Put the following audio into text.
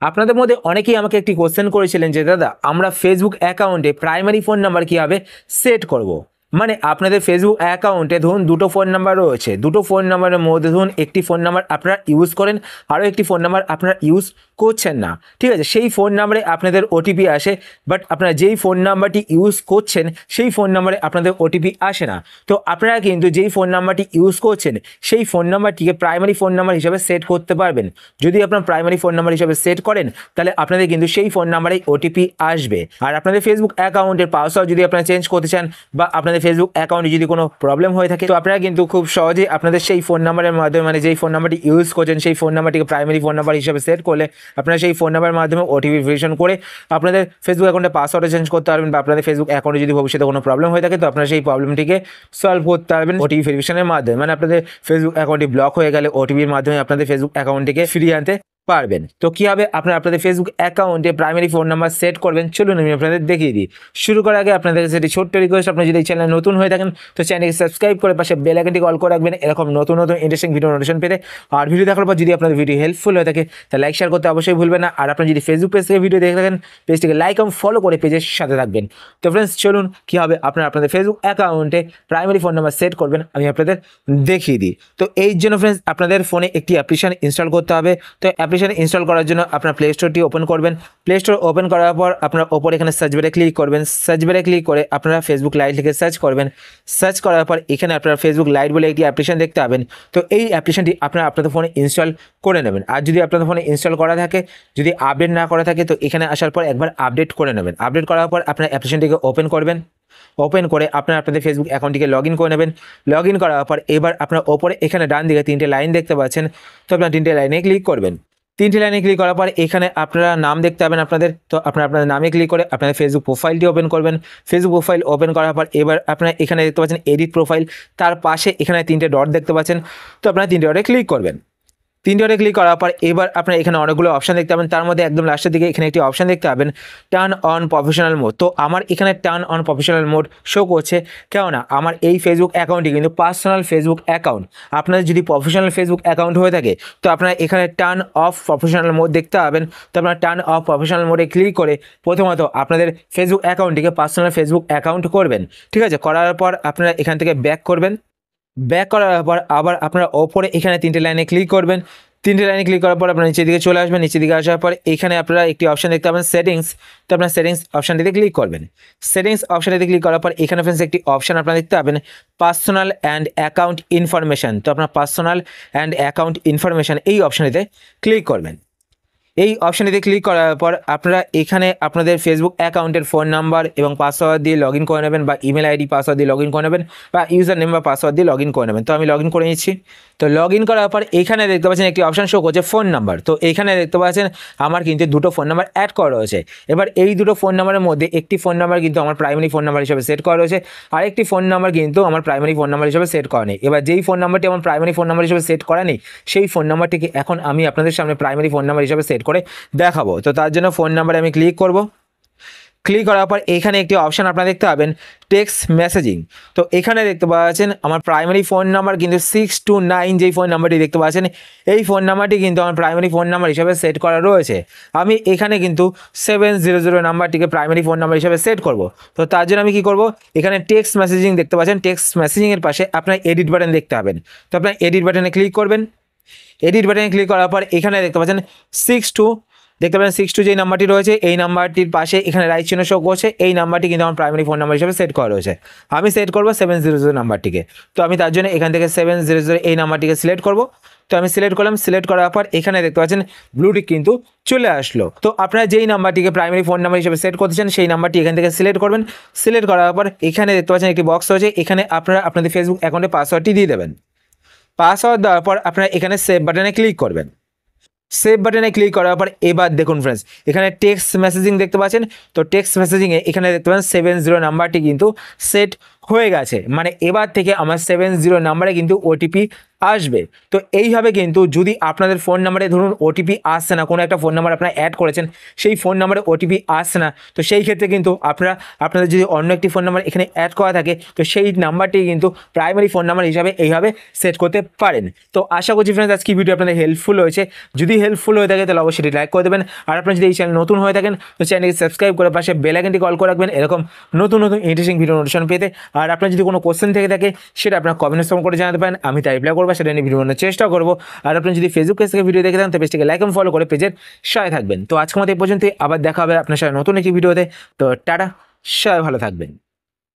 আপনাদের মধ্যে অনেকেই আমাকে একটি কোশ্চেন করেছিলেন যে দাদা আমরা ফেসবুক অ্যাকাউন্টে প্রাইমারি ফোন নাম্বার কীভাবে সেট করব। মানে আপনাদের ফেসবুক অ্যাকাউন্টে ধরুন দুটো ফোন নাম্বার রয়েছে, দুটো ফোন নাম্বারের মধ্যে ধরুন একটি ফোন নাম্বার আপনারা ইউজ করেন, আরও একটি ফোন নাম্বার আপনারা ইউজ করছেন না, ঠিক আছে। সেই ফোন নাম্বারে আপনাদের ওটিপি আসে, বাট আপনারা যেই ফোন নাম্বারটি ইউজ করছেন সেই ফোন নাম্বারে আপনাদের ওটিপি আসে না। তো আপনারা কিন্তু যেই ফোন নাম্বারটি ইউজ করছেন সেই ফোন নাম্বারটিকে প্রাইমারি ফোন নাম্বার হিসাবে সেট করতে পারবেন। যদি আপনার প্রাইমারি ফোন নাম্বার হিসাবে সেট করেন তাহলে আপনাদের কিন্তু সেই ফোন নাম্বারেই ওটিপি আসবে। আর আপনাদের ফেসবুক অ্যাকাউন্টের পাসওয়ার্ড যদি আপনারা চেঞ্জ করতে চান বা আপনাদের ফেসবুক অ্যাকাউন্টে যদি কোনো প্রবলেম হয়ে থাকে তো আপনারা কিন্তু খুব সহজেই আপনাদের সেই ফোন নাম্বারের মাধ্যমে, মানে যেই ফোন নাম্বারটি ইউজ করছেন সেই ফোন নাম্বারটিকে প্রাইমারি ফোন নাম্বার হিসাবে সেট করলে আপনারা সেই ফোন নাম্বারের মাধ্যমে ওটিপি ভেরিফিকেশন করে আপনাদের ফেসবুক অ্যাকাউন্টে পাসওয়ার্ড চেঞ্জ করতে পারবেন, বা আপনাদের ফেসবুক অ্যাকাউন্টে যদি ভবিষ্যতে কোনো প্রবলেম হয়ে থাকে তো আপনারা সেই প্রবলেমটিকে সলভ করতে পারবেন ওটিপি ভেরিফিকেশনের মাধ্যমে। মানে আপনাদের ফেসবুক অ্যাকাউন্টটি ব্লক হয়ে গেলে ওটিপির মাধ্যমে আপনাদের ফেসবুক অ্যাকাউন্টটিকে ফিরিয়ে আনতে পারবেন। তো কীভাবে আপনারা আপনাদের ফেসবুক অ্যাকাউন্টে প্রাইমারি ফোন নাম্বার সেট করবেন চলুন আমি আপনাদের দেখিয়ে দিই। শুরু করার আগে আপনাদের কাছে একটি ছোট্ট রিকোয়েস্ট, আপনি যদি এই চ্যানেলে নতুন হয়ে থাকেন তো চ্যানেলকে সাবস্ক্রাইব করে পাশে বেল আইকনটি অল করে রাখবেন এরকম নতুন নতুন ইন্টারেস্টিং ভিডিও নোটিফিকেশন পেতে। আর ভিডিও দেখার পর যদি আপনাদের ভিডিও হেল্পফুল হয়ে থাকে তাহলে লাইক শেয়ার করতে অবশ্যই ভুলবেন না। আর আপনি যদি ফেসবুক পেজ থেকে ভিডিও দেখে থাকেন পেজটিকে লাইক এবং ফলো করে পেজের সাথে থাকবেন। তো ফ্রেন্ডস চলুন কীভাবে আপনারা আপনাদের ফেসবুক অ্যাকাউন্টে প্রাইমারি ফোন নাম্বার সেট করবেন আমি আপনাদের দেখিয়ে দিই। তো এই জন্য ফ্রেন্ডস আপনাদের ফোনে একটি অ্যাপ্লিকেশন ইনস্টল করতে হবে। তো অ্যাপ্লিকেশন ইনস্টল করার জন্য আপনার প্লে স্টোরটি ওপেন করবেন। প্লে স্টোর ওপেন করার পর আপনার ওপর এখানে সার্চ বারে ক্লিক করবেন। সার্চ বারে ক্লিক করে আপনারা ফেসবুক লাইট লিখে সার্চ করবেন। সার্চ করার পর এখানে আপনারা ফেসবুক লাইট বলে একটি অ্যাপ্লিকেশন দেখতে পাবেন। তো এই অ্যাপ্লিকেশনটি আপনারা আপনাদের ফোনে ইনস্টল করে নেবেন। আর যদি আপনাদের ফোনে ইনস্টল করা থাকে, যদি আপডেট না করা থাকে তো এখানে আসার পর একবার আপডেট করে নেবেন। আপডেট করার পর আপনার অ্যাপ্লিকেশনটিকে ওপেন করবেন। ওপেন করে আপনারা আপনাদের ফেসবুক অ্যাকাউন্টটিকে লগ ইন করে নেবেন। লগ ইন করার পর এবার আপনার ওপরে এখানে ডান দিকে তিনটে লাইন দেখতে পাচ্ছেন, তো আপনার তিনটে লাইনে ক্লিক করবেন। তিনটে লাইনে ক্লিক করার পর এখানে আপনারা নাম দেখতে পাবেন আপনাদের, তো আপনারা আপনাদের নামে ক্লিক করে আপনাদের ফেসবুক প্রোফাইলটি ওপেন করবেন। ফেসবুক প্রোফাইল ওপেন করার পর এবার আপনারা এখানে দেখতে পাচ্ছেন এডিট প্রোফাইল, তার পাশে এখানে তিনটে ডট দেখতে পাচ্ছেন, তো আপনারা তিনটে ডটে ক্লিক করবেন। তিনটে ডটে ক্লিক করার পর এবার আপনারা এখানে অনেকগুলো অপশান দেখতে পাবেন, তার মধ্যে একদম লাস্টের দিকে এখানে একটি অপশান দেখতে পাবেন টার্ন অন প্রফেশনাল মোড। তো আমার এখানে turn on professional mode show করছে, কেননা আমার এই ফেসবুক অ্যাকাউন্টটি কিন্তু পার্সোনাল ফেসবুক অ্যাকাউন্ট। আপনাদের যদি প্রফেশনাল ফেসবুক অ্যাকাউন্ট হয়ে থাকে তো আপনারা এখানে টার্ন অফ প্রফেশনাল মোড দেখতে পাবেন। তো আপনারা টার্ন অফ প্রফেশনাল মোডে ক্লিক করে প্রথমত আপনাদের ফেসবুক অ্যাকাউন্টটিকে পার্সোনাল ফেসবুক অ্যাকাউন্ট করবেন, ঠিক আছে। করার পর আপনারা এখান থেকে ব্যাক করবেন। ব্যাক করার পর আবার আপনারা ওপরে এখানে তিনটে লাইনে ক্লিক করবেন। তিনটে লাইনে ক্লিক করার পর আপনারা নিচের দিকে চলে আসবেন। নিচের দিকে আসার পর এখানে আপনারা একটি অপশান দেখতে পাবেন সেটিংস, তো আপনার সেটিংস অপশানটিতে ক্লিক করবেন। সেটিংস অপশানটিতে ক্লিক করার পর এখানে ফ্রেন্ডস একটি অপশান আপনারা দেখতে পাবেন পার্সোনাল অ্যান্ড অ্যাকাউন্ট ইনফরমেশান। তো আপনার পার্সোনাল অ্যান্ড অ্যাকাউন্ট ইনফরমেশান এই অপশানটিতে ক্লিক করবেন। এই অপশানটিতে ক্লিক করার পর আপনারা এখানে আপনাদের ফেসবুক অ্যাকাউন্টের ফোন নাম্বার এবং পাসওয়ার্ড দিয়ে লগ ইন করে নেবেন, বা ইমেল আইডি পাসওয়ার্ড দিয়ে লগ ইন করে নেবেন, বা ইউজার নেম বা পাসওয়ার্ড দিয়ে লগ ইন করে নেবেন। তো আমি লগ ইন করে নিচ্ছি। তো লগ ইন করার পর এখানে দেখতে পাচ্ছেন একটি অপশান শো করছে ফোন নাম্বার। তো এইখানে দেখতে পাচ্ছেন আমার কিন্তু দুটো ফোন নাম্বার অ্যাড করা রয়েছে। এবার এই দুটো ফোন নাম্বারের মধ্যে একটি ফোন নাম্বার কিন্তু আমার প্রাইমারি ফোন নাম্বার হিসেবে সেট করা রয়েছে, আরেকটি ফোন নাম্বার কিন্তু আমার প্রাইমারি ফোন নাম্বার হিসেবে সেট করা নেই। এবার যেই ফোন নাম্বারটি আমার প্রাইমারি ফোন নাম্বার হিসেবে সেট করা নেই সেই ফোন নাম্বারটিকে এখন আমি আপনাদের সামনে প্রাইমারি ফোন নাম্বার হিসেবে সেট করে দেখাবো। তো তার জন্য ফোন নাম্বারে আমি ক্লিক করব। ক্লিক করার পর এখানে একটি অপশান আপনারা দেখতে পাবেন টেক্সট মেসেজিং। তো এখানে দেখতে পাচ্ছেন আমার প্রাইমারি ফোন নাম্বার কিন্তু 629 যেই ফোন নাম্বারটি দেখতে পাচ্ছেন এই ফোন নাম্বারটি কিন্তু আমার প্রাইমারি ফোন নাম্বার হিসেবে সেট করা রয়েছে। আমি এখানে কিন্তু 700 নাম্বারটিকে প্রাইমারি ফোন নাম্বার হিসেবে সেট করব। তো তার জন্য আমি কী করব, এখানে টেক্সট মেসেজিং দেখতে পাচ্ছেন, টেক্সট মেসেজিংয়ের পাশে আপনার এডিট বাটন দেখতে পাবেন। তো আপনার এডিট বাটনে ক্লিক করবেন। এডিট বাটনে ক্লিক করার পর এখানে দেখতে পাচ্ছেন 62 দেখতে পাবেন 62 যেই নাম্বারটি রয়েছে এই নাম্বারটির পাশে এখানে রাইট চিহ্ন শো করছে, এই নাম্বারটি কিন্তু আমার প্রাইমারি ফোন নাম্বার হিসেবে সেট করা রয়েছে। আমি সেট করব 700 নাম্বারটিকে। তো আমি তার জন্য এখান থেকে 700 এই নাম্বারটিকে সিলেক্ট করব। তো আমি সিলেক্ট করলাম। সিলেক্ট করার পর এখানে দেখতে পাচ্ছেন ব্লুটিক কিন্তু চলে আসলো। তো আপনারা যেই নাম্বারটিকে প্রাইমারি ফোন নাম্বার হিসেবে সেট করতে চান সেই নাম্বারটি এখান থেকে সিলেক্ট করবেন। সিলেক্ট করার পর এখানে দেখতে পাচ্ছেন একটি বক্স রয়েছে, এখানে আপনারা আপনাদের ফেসবুক অ্যাকাউন্টে পাসওয়ার্ডটি দিয়ে দেবেন। পাসওয়ার্ড দেওয়ার পর আপনারা এখানে সেভ বাটনে ক্লিক করবেন। সেভ বাটনে ক্লিক করার পর এবার দেখুন ফ্রেন্ডস এখানে টেক্সট মেসেজিং দেখতে পাচ্ছেন। তো টেক্সট মেসেজিংয়ে এখানে দেখতে পাচ্ছেন 70 নাম্বারটি কিন্তু সেট হয়ে গেছে, মানে এবার থেকে আমার 70 নাম্বারে কিন্তু ওটিপি আসবে। তো এইভাবে কিন্তু যদি আপনাদের ফোন নাম্বারে ধরুন ওটিপি আসছে না, কোনো একটা ফোন নাম্বার আপনারা অ্যাড করেছেন, সেই ফোন নাম্বারে ওটিপি আসছে না, তো সেই ক্ষেত্রে কিন্তু আপনাদের যদি অন্য একটি ফোন নাম্বার এখানে অ্যাড করা থাকে, তো সেই নাম্বারটি কিন্তু প্রাইমারি ফোন নাম্বার হিসাবে এইভাবে সেট করতে পারেন। তো আশা করছি ফ্রেন্ডস আজকে ভিডিও আপনাদের হেল্পফুল হয়েছে। যদি হেল্পফুল হয়ে থাকে তাহলে অবশ্যই লাইক করে দেবেন, আর আপনারা যদি এই চ্যানেল নতুন হয়ে থাকেন তো চ্যানেলকে সাবস্ক্রাইব করে পাশে বেল আইকনটি কল করে রাখবেন এরকম নতুন নতুন ইন্টারেস্টিং ভিডিও নোটিফিকেশন পেতে। আর আপনার যদি কোনো কোশ্চেন থেকে থাকে সেটা আপনার কমেন্টস করে জানাতে পারেন, আমি তাই রিপ্লাই করবো, সেটা নিয়ে ভিডিও বানানোর চেষ্টা করবো। আর আপনি যদি ফেসবুক পেজ থেকে ভিডিও দেখে থাকেন তো পেজটিকে লাইক এবং ফলো করে পেজের সাথে থাকবেন। তো আজকের মতো এই পর্যন্তই, আবার দেখা হবে আপনার সাথে নতুন একটি ভিডিওতে। তো টাটা, সবাই ভালো থাকবেন।